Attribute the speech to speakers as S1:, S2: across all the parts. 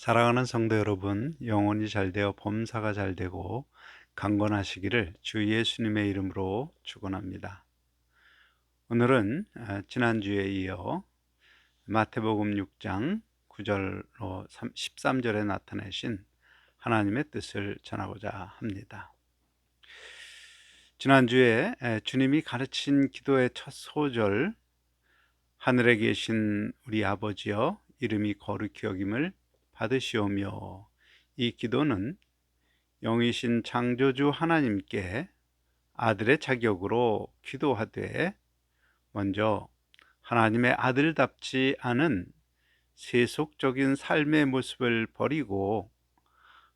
S1: 사랑하는 성도 여러분, 영혼이 잘 되어 범사가 잘 되고 강건하시기를 주 예수님의 이름으로 축원합니다. 오늘은 지난주에 이어 마태복음 6장 9절로 13절에 나타내신 하나님의 뜻을 전하고자 합니다. 지난주에 주님이 가르친 기도의 첫 소절, 하늘에 계신 우리 아버지여 이름이 거룩히 여김을 받으시오며, 이 기도는 영이신 창조주 하나님께 아들의 자격으로 기도하되, 먼저 하나님의 아들답지 않은 세속적인 삶의 모습을 버리고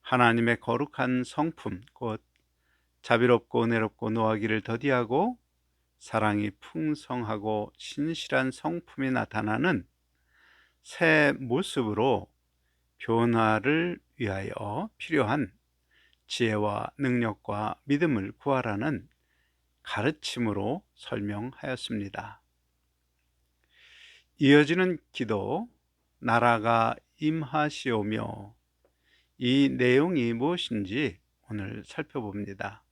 S1: 하나님의 거룩한 성품, 곧 자비롭고 은혜롭고 노하기를 더디하고 사랑이 풍성하고 신실한 성품이 나타나는 새 모습으로 변화를 위하여 필요한 지혜와 능력과 믿음을 구하라는 가르침으로 설명하였습니다. 이어지는 기도, 나라가 임하시오며, 이 내용이 무엇인지 오늘 살펴봅니다.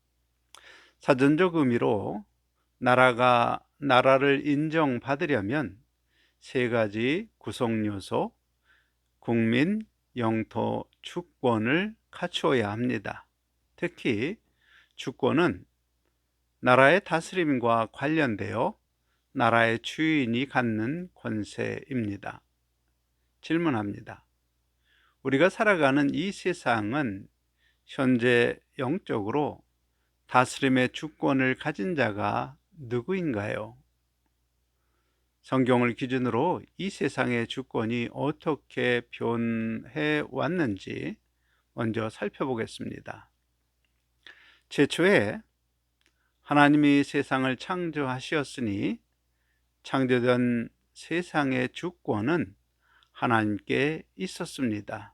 S1: 사전적 의미로 나라를 인정받으려면 세 가지 구성 요소, 국민, 영토, 주권을 갖추어야 합니다. 특히 주권은 나라의 다스림과 관련되어 나라의 주인이 갖는 권세입니다. 질문합니다. 우리가 살아가는 이 세상은 현재 영적으로 다스림의 주권을 가진 자가 누구인가요? 성경을 기준으로 이 세상의 주권이 어떻게 변해 왔는지 먼저 살펴보겠습니다. 최초에 하나님이 세상을 창조하셨으니 창조된 세상의 주권은 하나님께 있었습니다.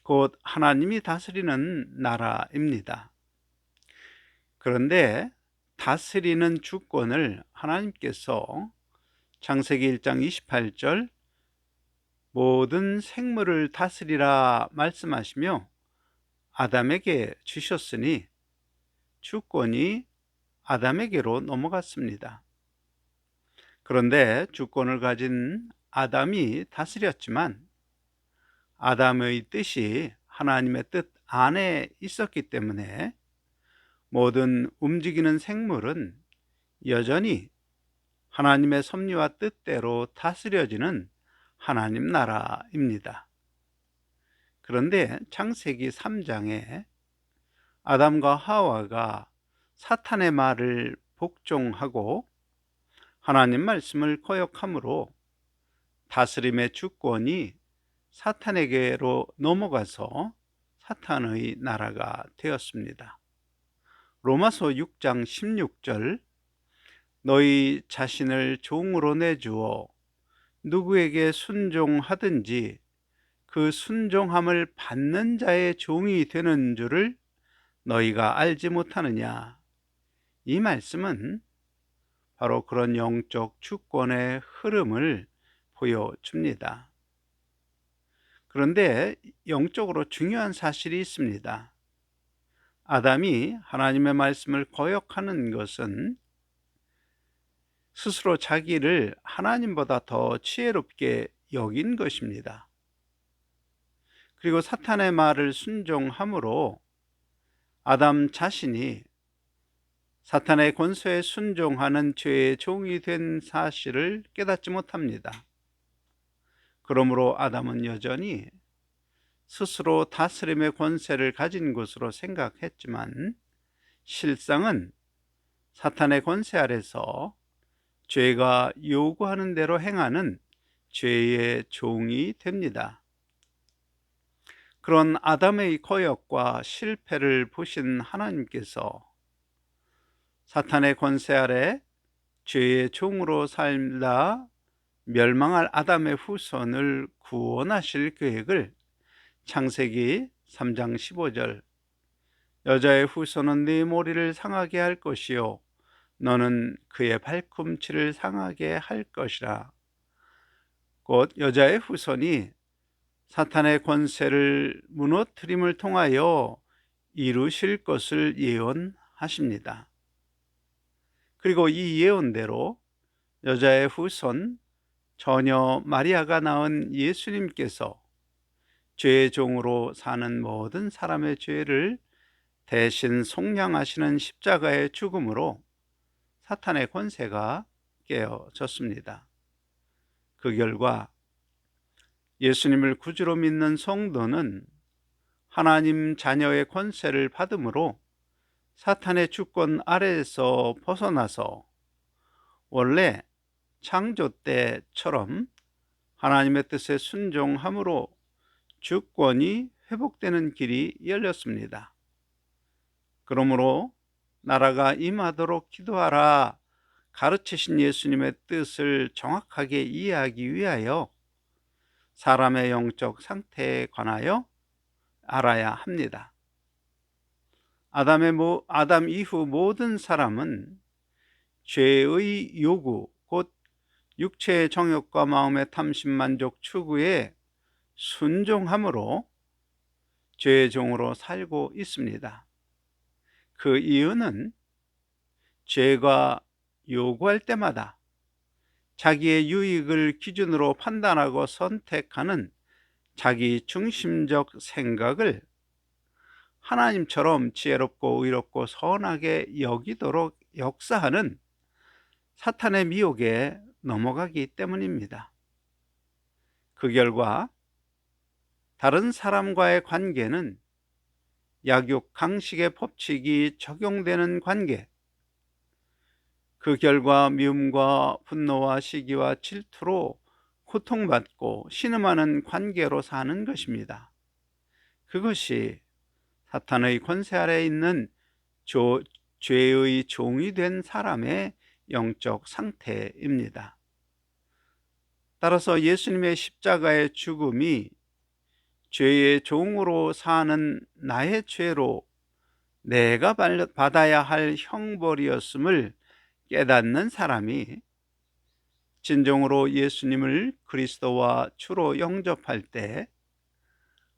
S1: 곧 하나님이 다스리는 나라입니다. 그런데 다스리는 주권을 하나님께서 창세기 1장 28절 모든 생물을 다스리라 말씀하시며 아담에게 주셨으니 주권이 아담에게로 넘어갔습니다. 그런데 주권을 가진 아담이 다스렸지만 아담의 뜻이 하나님의 뜻 안에 있었기 때문에 모든 움직이는 생물은 여전히 하나님의 섭리와 뜻대로 다스려지는 하나님 나라입니다. 그런데 창세기 3장에 아담과 하와가 사탄의 말을 복종하고 하나님 말씀을 거역함으로 다스림의 주권이 사탄에게로 넘어가서 사탄의 나라가 되었습니다. 로마서 6장 16절, 너희 자신을 종으로 내주어 누구에게 순종하든지 그 순종함을 받는 자의 종이 되는 줄을 너희가 알지 못하느냐. 이 말씀은 바로 그런 영적 주권의 흐름을 보여줍니다. 그런데 영적으로 중요한 사실이 있습니다. 아담이 하나님의 말씀을 거역하는 것은 스스로 자기를 하나님보다 더 지혜롭게 여긴 것입니다. 그리고 사탄의 말을 순종함으로 아담 자신이 사탄의 권세에 순종하는 죄의 종이 된 사실을 깨닫지 못합니다. 그러므로 아담은 여전히 스스로 다스림의 권세를 가진 것으로 생각했지만 실상은 사탄의 권세 아래서 죄가 요구하는 대로 행하는 죄의 종이 됩니다. 그런 아담의 거역과 실패를 보신 하나님께서 사탄의 권세 아래 죄의 종으로 살다 멸망할 아담의 후손을 구원하실 계획을 창세기 3장 15절, 여자의 후손은 네 머리를 상하게 할 것이요 너는 그의 발꿈치를 상하게 할 것이라. 곧 여자의 후손이 사탄의 권세를 무너뜨림을 통하여 이루실 것을 예언하십니다. 그리고 이 예언대로 여자의 후손 처녀 마리아가 낳은 예수님께서 죄의 종으로 사는 모든 사람의 죄를 대신 속량하시는 십자가의 죽음으로 사탄의 권세가 깨어졌습니다. 그 결과 예수님을 구주로 믿는 성도는 하나님 자녀의 권세를 받음으로 사탄의 주권 아래에서 벗어나서 원래 창조 때처럼 하나님의 뜻에 순종함으로 주권이 회복되는 길이 열렸습니다. 그러므로 나라가 임하도록 기도하라 가르치신 예수님의 뜻을 정확하게 이해하기 위하여 사람의 영적 상태에 관하여 알아야 합니다. 아담 이후 모든 사람은 죄의 요구, 곧 육체의 정욕과 마음의 탐심, 만족, 추구에 순종함으로 죄의 종으로 살고 있습니다. 그 이유는 죄가 요구할 때마다 자기의 유익을 기준으로 판단하고 선택하는 자기 중심적 생각을 하나님처럼 지혜롭고 의롭고 선하게 여기도록 역사하는 사탄의 미혹에 넘어가기 때문입니다. 그 결과 다른 사람과의 관계는 약육 강식의 법칙이 적용되는 관계, 그 결과 미움과 분노와 시기와 질투로 고통받고 신음하는 관계로 사는 것입니다. 그것이 사탄의 권세 아래에 있는 죄의 종이 된 사람의 영적 상태입니다. 따라서 예수님의 십자가의 죽음이 죄의 종으로 사는 나의 죄로 내가 받아야 할 형벌이었음을 깨닫는 사람이 진정으로 예수님을 그리스도와 주로 영접할 때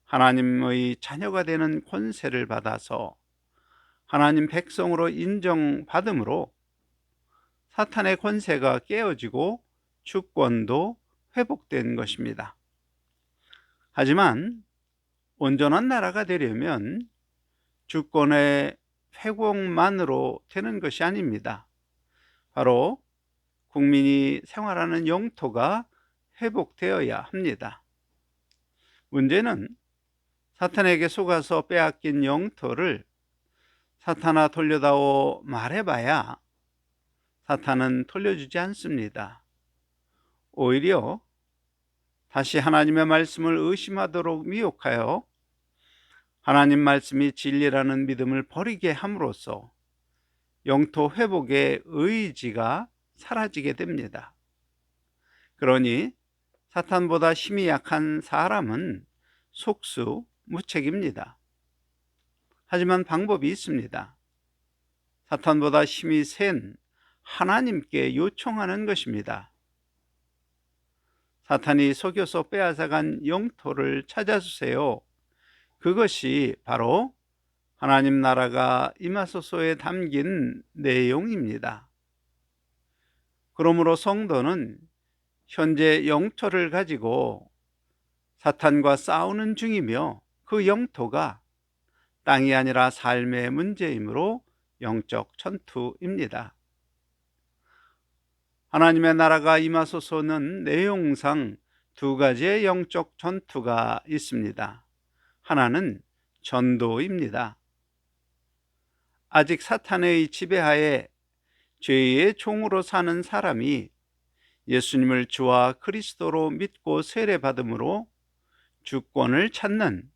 S1: 하나님의 자녀가 되는 권세를 받아서 하나님 백성으로 인정받음으로 사탄의 권세가 깨어지고 주권도 회복된 것입니다. 하지만 온전한 나라가 되려면 주권의 회복만으로 되는 것이 아닙니다. 바로 국민이 생활하는 영토가 회복되어야 합니다. 문제는 사탄에게 속아서 빼앗긴 영토를 사탄아 돌려다오 말해봐야 사탄은 돌려주지 않습니다. 오히려 다시 하나님의 말씀을 의심하도록 미혹하여 하나님 말씀이 진리라는 믿음을 버리게 함으로써 영토 회복의 의지가 사라지게 됩니다. 그러니 사탄보다 힘이 약한 사람은 속수무책입니다. 하지만 방법이 있습니다. 사탄보다 힘이 센 하나님께 요청하는 것입니다. 사탄이 속여서 빼앗아간 영토를 찾아주세요. 그것이 바로 하나님 나라가 임하소서에 담긴 내용입니다. 그러므로 성도는 현재 영토를 가지고 사탄과 싸우는 중이며 그 영토가 땅이 아니라 삶의 문제이므로 영적 전투입니다. 하나님의 나라가 임하소서는 내용상 두 가지의 영적 전투가 있습니다. 하나는 전도입니다. 아직 사탄의 지배하에 죄의 종으로 사는 사람이 예수님을 주와 그리스도로 믿고 세례받음으로 주권을 찾는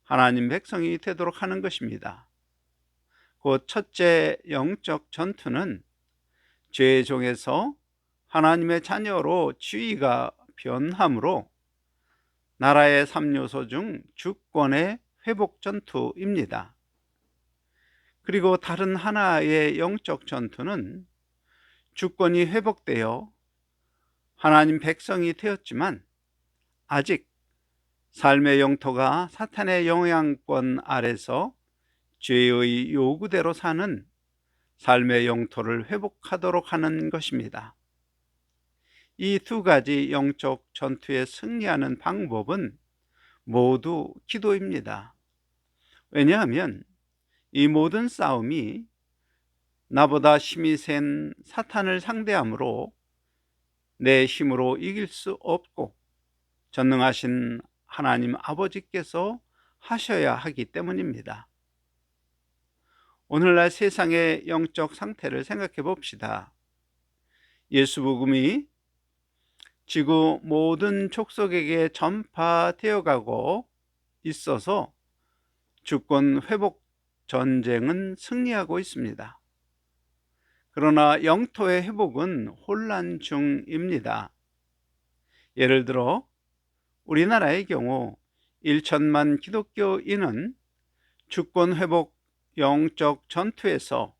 S1: 하나님 백성이 되도록 하는 것입니다. 그 첫째 영적 전투는 죄의 종에서 하나님의 자녀로 지위가 변함으로 나라의 3요소 중 주권의 회복 전투입니다. 그리고 다른 하나의 영적 전투는 주권이 회복되어 하나님 백성이 되었지만 아직 삶의 영토가 사탄의 영향권 아래서 죄의 요구대로 사는 삶의 영토를 회복하도록 하는 것입니다. 이 두 가지 영적 전투에 승리하는 방법은 모두 기도입니다. 왜냐하면 이 모든 싸움이 나보다 힘이 센 사탄을 상대하므로 내 힘으로 이길 수 없고 전능하신 하나님 아버지께서 하셔야 하기 때문입니다. 오늘날 세상의 영적 상태를 생각해 봅시다. 예수 복음이 지구 모든 족속에게 전파되어 가고 있어서 주권 회복 전쟁은 승리하고 있습니다. 그러나 영토의 회복은 혼란 중입니다. 예를 들어 우리나라의 경우 1천만 기독교인은 주권 회복 영적 전투에서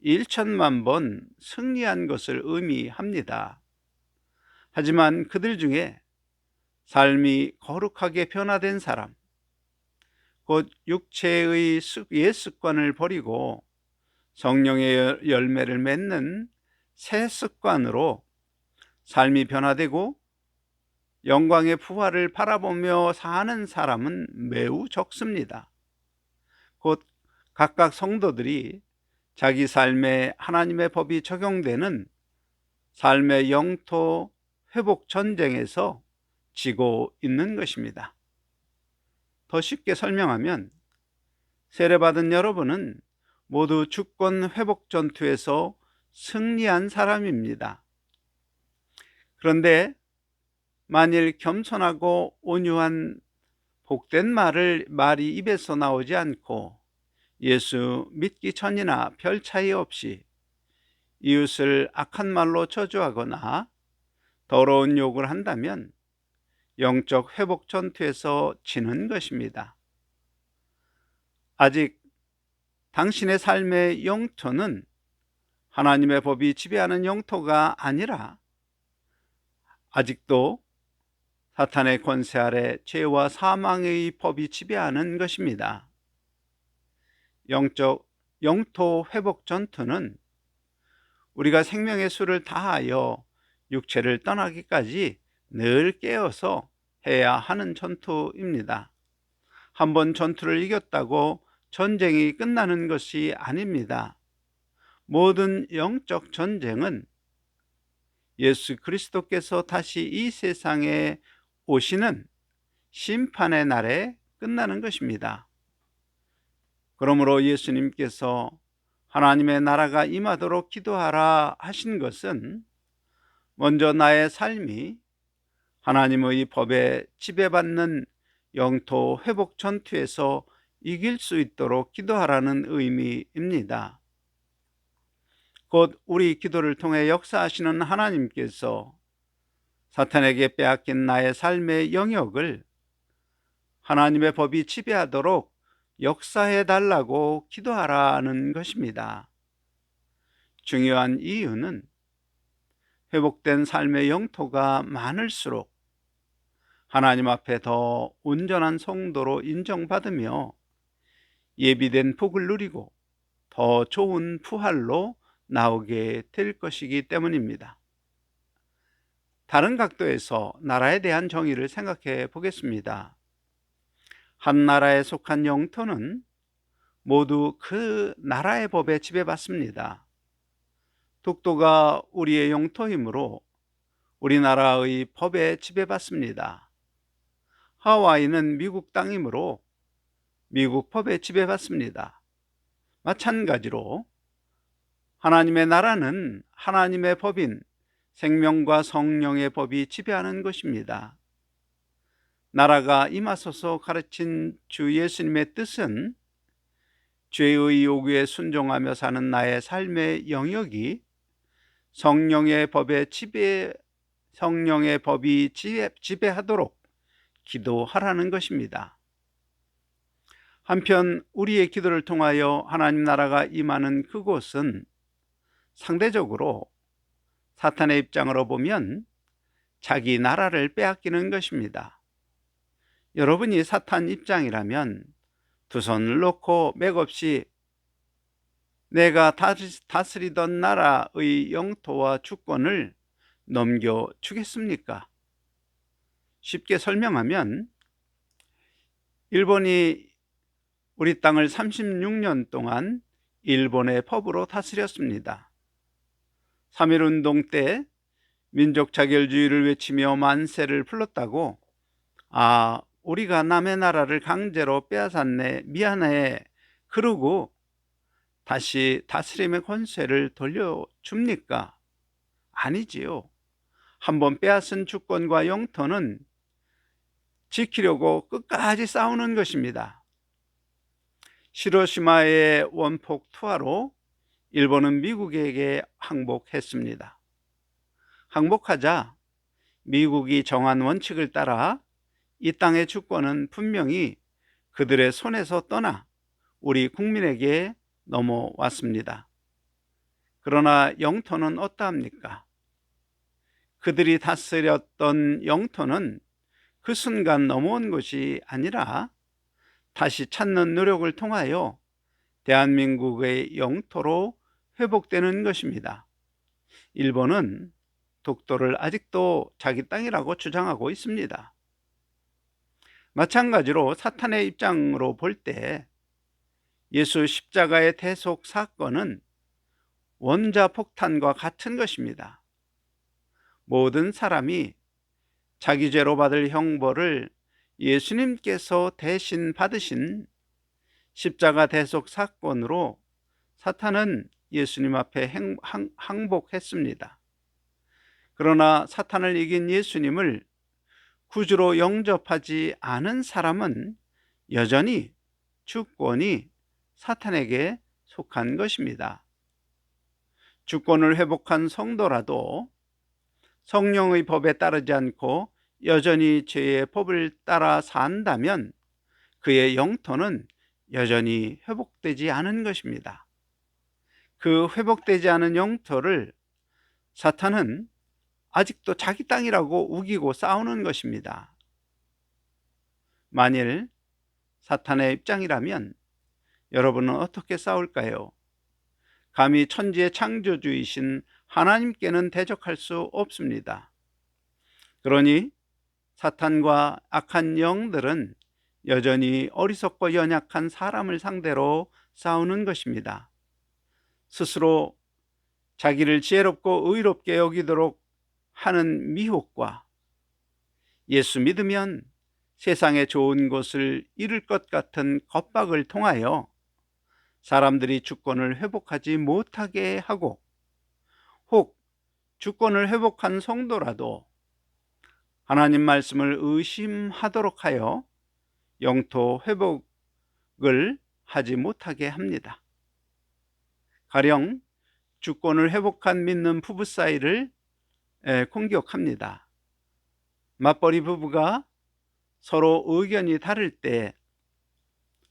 S1: 1천만 번 승리한 것을 의미합니다. 하지만 그들 중에 삶이 거룩하게 변화된 사람, 곧 육체의 옛 습관을 버리고 성령의 열매를 맺는 새 습관으로 삶이 변화되고 영광의 부활을 바라보며 사는 사람은 매우 적습니다. 곧 각각 성도들이 자기 삶에 하나님의 법이 적용되는 삶의 영토 회복 전쟁에서 지고 있는 것입니다. 더 쉽게 설명하면 세례받은 여러분은 모두 주권 회복 전투에서 승리한 사람입니다. 그런데 만일 겸손하고 온유한 복된 말이 입에서 나오지 않고 예수 믿기 전이나 별 차이 없이 이웃을 악한 말로 저주하거나 더러운 욕을 한다면 영적 회복 전투에서 지는 것입니다. 아직 당신의 삶의 영토는 하나님의 법이 지배하는 영토가 아니라 아직도 사탄의 권세 아래 죄와 사망의 법이 지배하는 것입니다. 영적 영토 회복 전투는 우리가 생명의 수를 다하여 육체를 떠나기까지 늘 깨어서 해야 하는 전투입니다. 한번 전투를 이겼다고 전쟁이 끝나는 것이 아닙니다. 모든 영적 전쟁은 예수 그리스도께서 다시 이 세상에 오시는 심판의 날에 끝나는 것입니다. 그러므로 예수님께서 하나님의 나라가 임하도록 기도하라 하신 것은 먼저 나의 삶이 하나님의 법에 지배받는 영토 회복 전투에서 이길 수 있도록 기도하라는 의미입니다. 곧 우리 기도를 통해 역사하시는 하나님께서 사탄에게 빼앗긴 나의 삶의 영역을 하나님의 법이 지배하도록 역사해 달라고 기도하라는 것입니다. 중요한 이유는 회복된 삶의 영토가 많을수록 하나님 앞에 더 온전한 성도로 인정받으며 예비된 복을 누리고 더 좋은 부활로 나오게 될 것이기 때문입니다. 다른 각도에서 나라에 대한 정의를 생각해 보겠습니다. 한 나라에 속한 영토는 모두 그 나라의 법에 지배받습니다. 독도가 우리의 영토이므로 우리나라의 법에 지배받습니다. 하와이는 미국 땅이므로 미국 법에 지배받습니다. 마찬가지로 하나님의 나라는 하나님의 법인 생명과 성령의 법이 지배하는 것입니다. 나라가 임하소서 가르친 주 예수님의 뜻은 죄의 요구에 순종하며 사는 나의 삶의 영역이 성령의 법이 지배하도록 기도하라는 것입니다. 한편 우리의 기도를 통하여 하나님 나라가 임하는 그곳은 상대적으로 사탄의 입장으로 보면 자기 나라를 빼앗기는 것입니다. 여러분이 사탄 입장이라면 두 손을 놓고 맥없이 내가 다스리던 나라의 영토와 주권을 넘겨주겠습니까? 쉽게 설명하면 일본이 우리 땅을 36년 동안 일본의 법으로 다스렸습니다. 3.1운동 때 민족 자결주의를 외치며 만세를 불렀다고 우리가 남의 나라를 강제로 빼앗았네, 미안해, 그러고 다시 다스림의 권세를 돌려줍니까? 아니지요. 한번 빼앗은 주권과 영토는 지키려고 끝까지 싸우는 것입니다. 히로시마의 원폭 투하로 일본은 미국에게 항복했습니다. 항복하자 미국이 정한 원칙을 따라 이 땅의 주권은 분명히 그들의 손에서 떠나 우리 국민에게 넘어왔습니다. 그러나 영토는 어떠합니까? 그들이 다스렸던 영토는 그 순간 넘어온 것이 아니라 다시 찾는 노력을 통하여 대한민국의 영토로 회복되는 것입니다. 일본은 독도를 아직도 자기 땅이라고 주장하고 있습니다. 마찬가지로 사탄의 입장으로 볼 때 예수 십자가의 대속 사건은 원자폭탄과 같은 것입니다. 모든 사람이 자기 죄로 받을 형벌을 예수님께서 대신 받으신 십자가 대속 사건으로 사탄은 예수님 앞에 항복했습니다. 그러나 사탄을 이긴 예수님을 구주로 영접하지 않은 사람은 여전히 주권이 사탄에게 속한 것입니다. 주권을 회복한 성도라도 성령의 법에 따르지 않고 여전히 죄의 법을 따라 산다면 그의 영토는 여전히 회복되지 않은 것입니다. 그 회복되지 않은 영토를 사탄은 아직도 자기 땅이라고 우기고 싸우는 것입니다. 만일 사탄의 입장이라면 여러분은 어떻게 싸울까요? 감히 천지의 창조주이신 하나님께는 대적할 수 없습니다. 그러니 사탄과 악한 영들은 여전히 어리석고 연약한 사람을 상대로 싸우는 것입니다. 스스로 자기를 지혜롭고 의롭게 여기도록 하는 미혹과 예수 믿으면 세상의 좋은 것을 잃을 것 같은 겁박을 통하여 사람들이 주권을 회복하지 못하게 하고, 혹 주권을 회복한 성도라도 하나님 말씀을 의심하도록 하여 영토 회복을 하지 못하게 합니다. 가령 주권을 회복한 믿는 부부 사이를 공격합니다. 맞벌이 부부가 서로 의견이 다를 때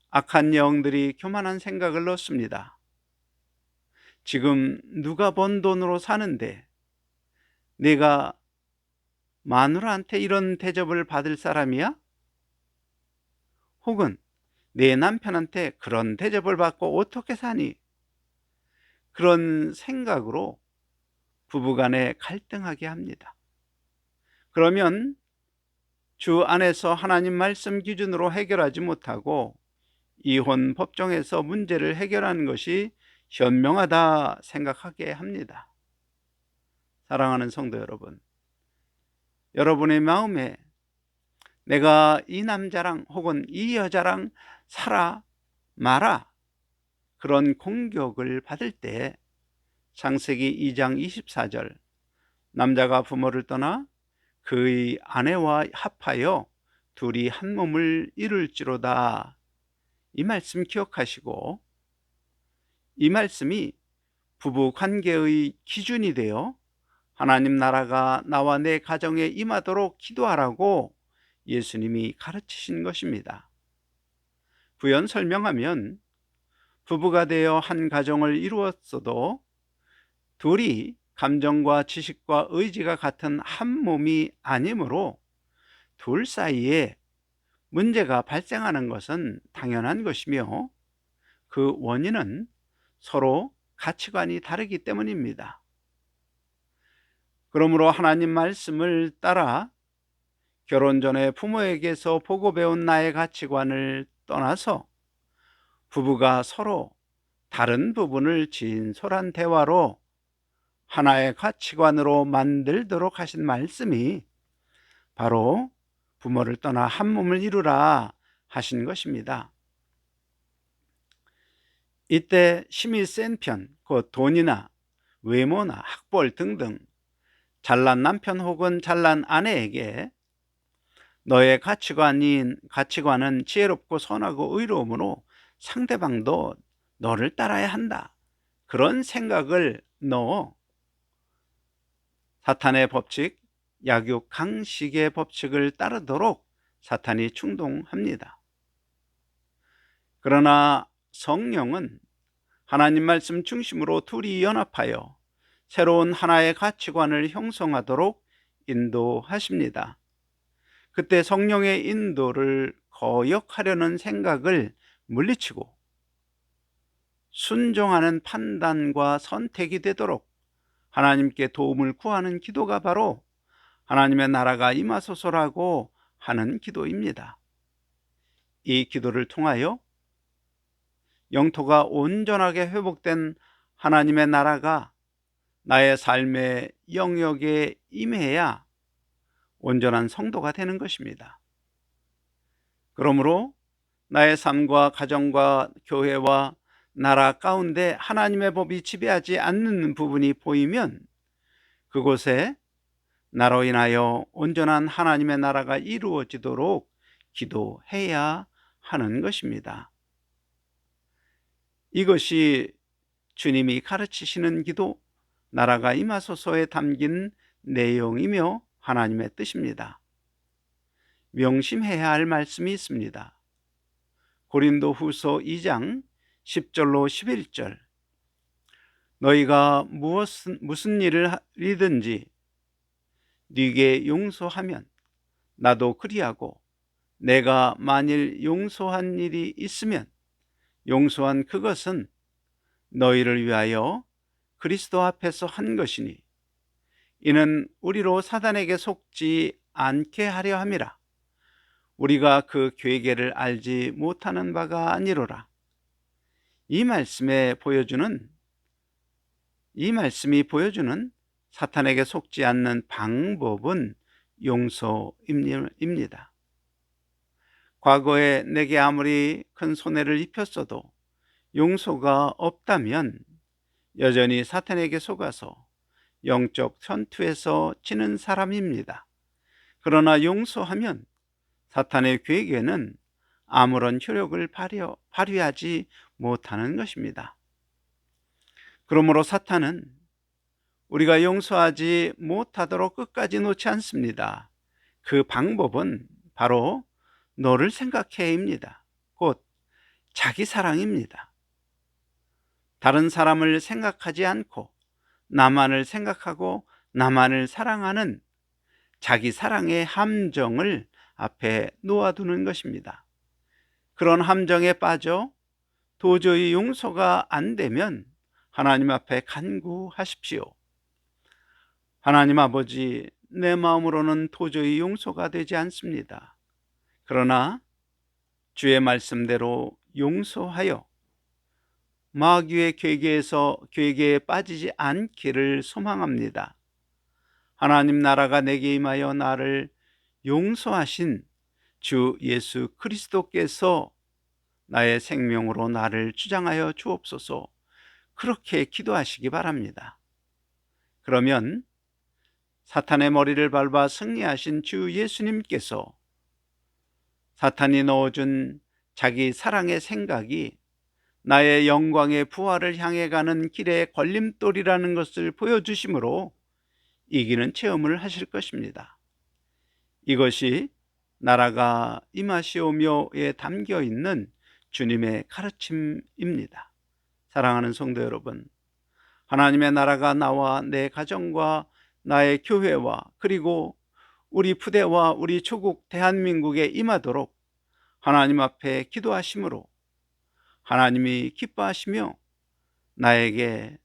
S1: 악한 영들이 교만한 생각을 넣습니다. 지금 누가 번 돈으로 사는데 내가 마누라한테 이런 대접을 받을 사람이야? 혹은 내 남편한테 그런 대접을 받고 어떻게 사니? 그런 생각으로 부부간에 갈등하게 합니다. 그러면 주 안에서 하나님 말씀 기준으로 해결하지 못하고 이혼 법정에서 문제를 해결하는 것이 현명하다 생각하게 합니다. 사랑하는 성도 여러분, 여러분의 마음에 내가 이 남자랑 혹은 이 여자랑 살아 마라 그런 공격을 받을 때 창세기 2장 24절 남자가 부모를 떠나 그의 아내와 합하여 둘이 한 몸을 이룰지로다, 이 말씀 기억하시고 이 말씀이 부부 관계의 기준이 되어 하나님 나라가 나와 내 가정에 임하도록 기도하라고 예수님이 가르치신 것입니다. 부연 설명하면 부부가 되어 한 가정을 이루었어도 둘이 감정과 지식과 의지가 같은 한 몸이 아니므로 둘 사이에 문제가 발생하는 것은 당연한 것이며 그 원인은 서로 가치관이 다르기 때문입니다. 그러므로 하나님 말씀을 따라 결혼 전에 부모에게서 보고 배운 나의 가치관을 떠나서 부부가 서로 다른 부분을 진솔한 대화로 하나의 가치관으로 만들도록 하신 말씀이 바로 부모를 떠나 한 몸을 이루라 하신 것입니다. 이때 힘이 센 편, 그 돈이나 외모나 학벌 등등 잘난 남편 혹은 잘난 아내에게 너의 가치관은 지혜롭고 선하고 의로우므로 상대방도 너를 따라야 한다, 그런 생각을 넣어 사탄의 법칙, 약육 강식의 법칙을 따르도록 사탄이 충동합니다. 그러나 성령은 하나님 말씀 중심으로 둘이 연합하여 새로운 하나의 가치관을 형성하도록 인도하십니다. 그때 성령의 인도를 거역하려는 생각을 물리치고 순종하는 판단과 선택이 되도록 하나님께 도움을 구하는 기도가 바로 하나님의 나라가 임하소서라고 하는 기도입니다. 이 기도를 통하여 영토가 온전하게 회복된 하나님의 나라가 나의 삶의 영역에 임해야 온전한 성도가 되는 것입니다. 그러므로 나의 삶과 가정과 교회와 나라 가운데 하나님의 법이 지배하지 않는 부분이 보이면 그곳에 나로 인하여 온전한 하나님의 나라가 이루어지도록 기도해야 하는 것입니다. 이것이 주님이 가르치시는 기도, 나라가 임하소서에 담긴 내용이며 하나님의 뜻입니다. 명심해야 할 말씀이 있습니다. 고린도후서 2장 10절로 11절, 너희가 무슨 일이든지 네게 용서하면 나도 그리하고, 내가 만일 용서한 일이 있으면 용서한 그것은 너희를 위하여 그리스도 앞에서 한 것이니 이는 우리로 사단에게 속지 않게 하려 함이라. 우리가 그 괴계를 알지 못하는 바가 아니로라. 이 말씀이 보여주는 사탄에게 속지 않는 방법은 용서입니다. 과거에 내게 아무리 큰 손해를 입혔어도 용서가 없다면 여전히 사탄에게 속아서 영적 전투에서 지는 사람입니다. 그러나 용서하면 사탄의 괴계는 아무런 효력을 발휘하지 못하는 것입니다. 그러므로 사탄은 우리가 용서하지 못하도록 끝까지 놓지 않습니다. 그 방법은 바로 너를 생각해입니다. 곧 자기 사랑입니다. 다른 사람을 생각하지 않고 나만을 생각하고 나만을 사랑하는 자기 사랑의 함정을 앞에 놓아두는 것입니다. 그런 함정에 빠져 도저히 용서가 안 되면 하나님 앞에 간구하십시오. 하나님 아버지, 내 마음으로는 도저히 용서가 되지 않습니다. 그러나 주의 말씀대로 용서하여 마귀의 괴계에 빠지지 않기를 소망합니다. 하나님 나라가 내게 임하여 나를 용서하신 주 예수 그리스도께서 나의 생명으로 나를 주장하여 주옵소서, 그렇게 기도하시기 바랍니다. 그러면 사탄의 머리를 밟아 승리하신 주 예수님께서 사탄이 넣어준 자기 사랑의 생각이 나의 영광의 부활을 향해 가는 길의 걸림돌이라는 것을 보여주심으로 이기는 체험을 하실 것입니다. 이것이 나라가 임하시오며에 담겨 있는 주님의 가르침입니다. 사랑하는 성도 여러분, 하나님의 나라가 나와 내 가정과 나의 교회와 그리고 우리 부대와 우리 조국 대한민국에 임하도록 하나님 앞에 기도하심으로 하나님이 기뻐하시며 나에게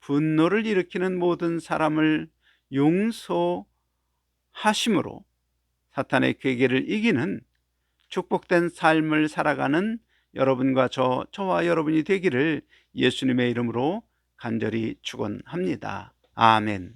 S1: 분노를 일으키는 모든 사람을 용서하심으로 사탄의 괴계를 이기는 축복된 삶을 살아가는 여러분과 저와 여러분이 되기를 예수님의 이름으로 간절히 축원합니다. 아멘.